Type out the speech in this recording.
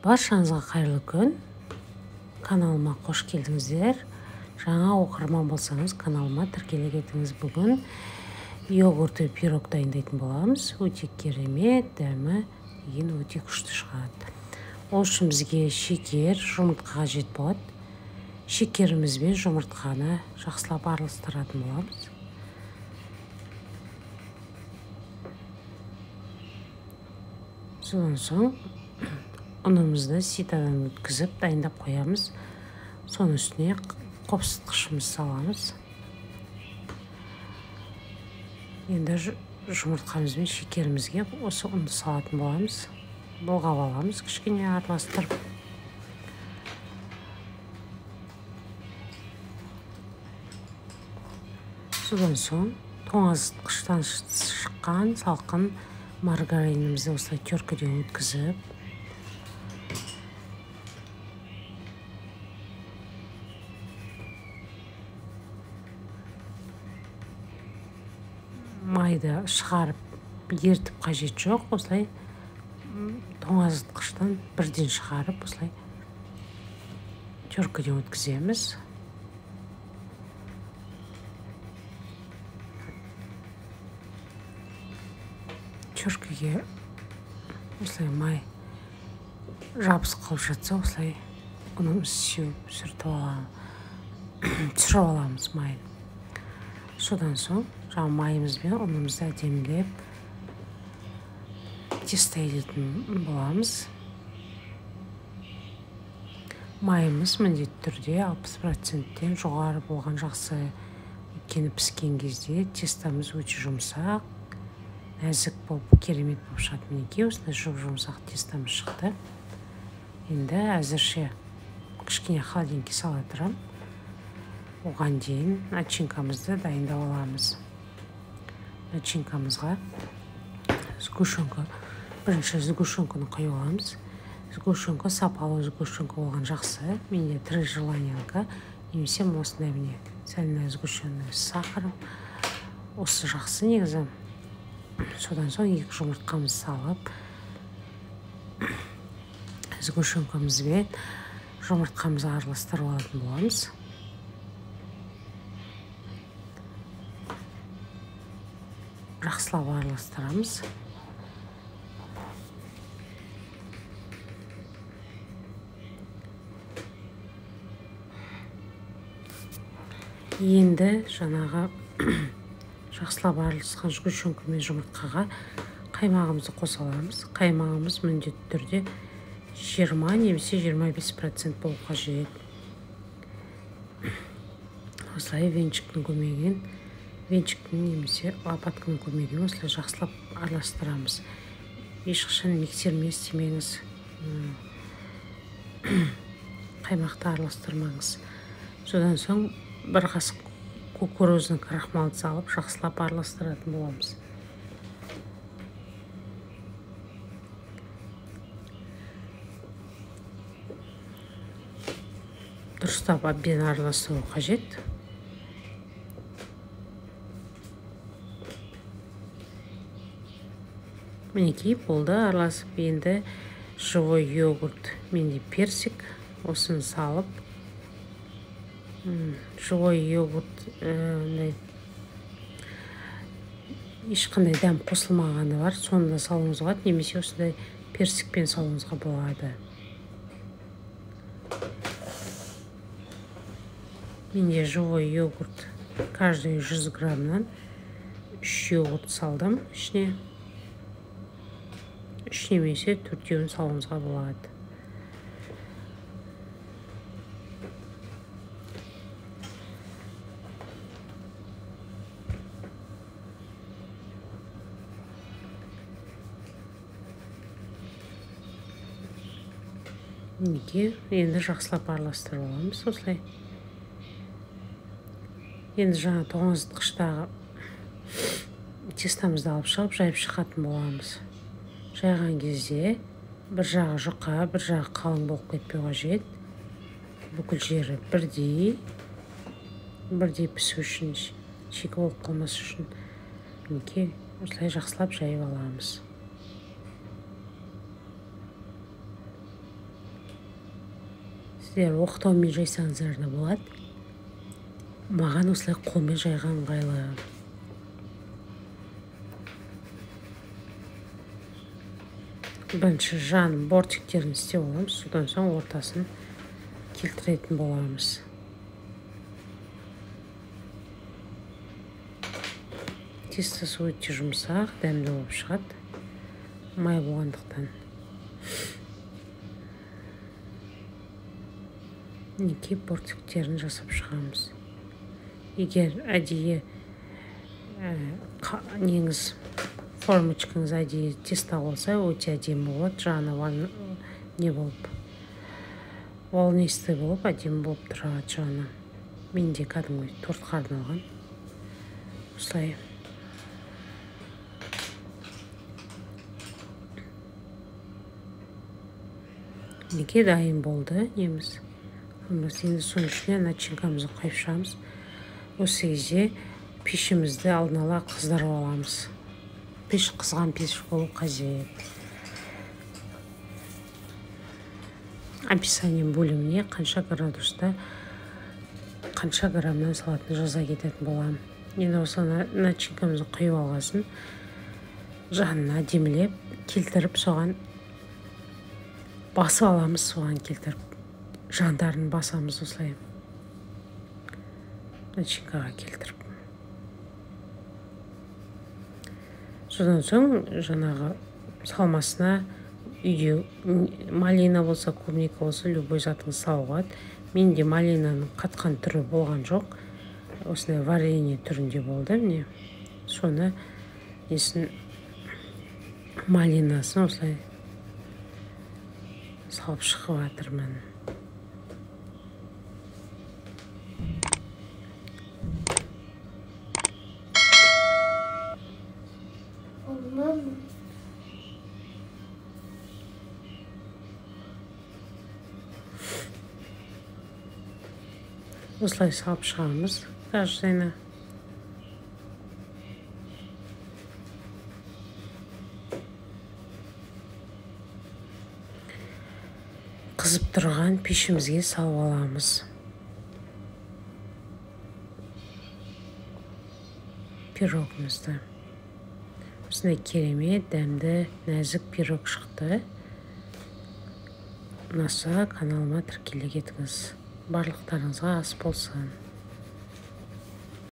Баршаңызға қайырлы күн. Каналыма қош келдіңіздер. Жаңа оқырман болсаңыз, каналыма тіркеле кетіңіз. Бүгін йогуртты пирог дайындайтын боламыз. Өте керемет, дәмі деген өте күшті шығады. Ол үшін бізге шекер, жұмыртқа қажет болады. Шекеріміз бен жұмыртқаны жақсылап араластыратын боламыз. Содан соң ұнымызды ситадан өткізіп дайындап қоямыз. Соның үстіне қопсытқышымыз саламыз. Енді жұмыртқамыз бен шекерімізге осы ұнды салатын боламыз. Бұлғап аламыз, кішкене араластырып. Содан соң тоңазытқыштан шыққан салқын маргаринімізді осылай теркіден өткізіп, майды шығарып ертіп қажет жоқ. Осылай тоңазытқыштан бірден шығарып, осылай теркіден өткіземіз. Теркіге осылай май жабысып қалып жатса, осылай ұнымыз түсіріп аламыз майын. Содан соң майымыз бен ұнымызды әдемілеп тесто ететін боламыз. Майымыз міндетті түрде 60%-тен жоғары болған жақсы. Өйткені піскен кезде тестамыз өте жұмсақ, нәзік болып, керемет болып шығады. Мінекей осындай жұмсақ тестамыз шықты. Енді әзірше кішкене холодильникке сала тұрамын. Оған дейін начинкамызды дайындап аламыз. Начинкамызға бірінші сгущенканы құйып аламыз. Сгущенка сапалы сгущенка болған жақсы. Менде 3 желаниянікі, немесе осындай міне цельная сгущенный с сахаром. Осы жақсы негізі. Содан соң 2 жұмыртқамыз салып, сгущенкамызбен жұмыртқамызды араластырып алатын боламыз. Жақсылап араластырамыз. Енді жаңағы жақсылап араласқан сгущенка мен жұмыртқаға қаймағымызды қоса аламыз. Қаймағымыз міндетті түрде 20 немесе 25% болу қажет. Осылай венчиктің немесе лопатканың көмегімен осылай жақсылап араластырамыз. Ешқашан миксермен істемеңіз. Қаймақты араластырмаңыз. Содан соң 1 қасық кукурузный крахмалды салып, жақсылап араластыратын боламыз. Дұрыстап әбден араластыру қажет. Мінекей болды, араласып. Енді живой йогурт, менде персик, осыны салып, живой йогурт ешқандай дәм қосылмағаны бар, соны да салуыңыз болады, немесе осындай персикпен салуыңызға болады. Менде живой йогурт, каждый 100 граммнан 3 йогурт салдым ішіне. 3 немесе 4-еуін салуыңызға болады. Мінекей, енді жақсылап араластырып аламыз осылай. Енді жаңа тоңазытқыштағы тестамызды алып шығып, жайып шығатын боламыз. Жайған кезде бір жағы жұқа, бір жағы қалың болып кетпеу қажет. Бүкіл жері бірдей пісу үшін, шикі болып қалмас үшін мінекей осылай жақсылап жайып аламыз. сіздер оқтаумен жайсаңыздар да болады. Маған осылай қолмен жайған ыңғайлы. Бірінші жан бортиктерін істеп аламыз, содан соң ортасын келтіретін боламыз. Тестасы өте жұмсақ, дәмді болып шығады, май болғандықтан. Неке бортиктерін жасап шығамыз. Егер әдейі неңіз формочкаңыз әдейі теста болса, өте әдемі болады. Жаны не болып, волнисты болып, әдемі болып тұрады жаны. Менде кәдімгі тортқа арналған. Осылай. Неке дайын болды неміз. Біз енді соның ішіне начинкамызды қойып шығамыз. Осы кезде пешімізді алдын ала қыздырып аламыз. Пеш қызған пеш болу қажет. Описание бөліміне қанша градуста, қанша граммнан салатын жаза кететін боламын. Енді осы начинкамызды құйып алғасын, жанына демілеп, келтіріп соған басып аламыз, соған келтіріп. Жандарын басамыз осылай. Начинкаға келтіріп. Содан соң жаңағы салмасына үйде малина болса, клубника болса, любой затыңыз салуға. Менде малинаның қатқан түрі болған жоқ. Осындай варенье түрінде болды. Міне соны малинасын осылай салып шығып жатырмын. Осылай салып шығамыз. Каждыйына. Қызып тұрған пешімізге салып аламыз. Пирогымызды. Осындай керемет, дәмді, нәзік пирог шықты. Ұнаса каналыма тіркеле кетіңіз. Барлықтарыңызға ас болсын.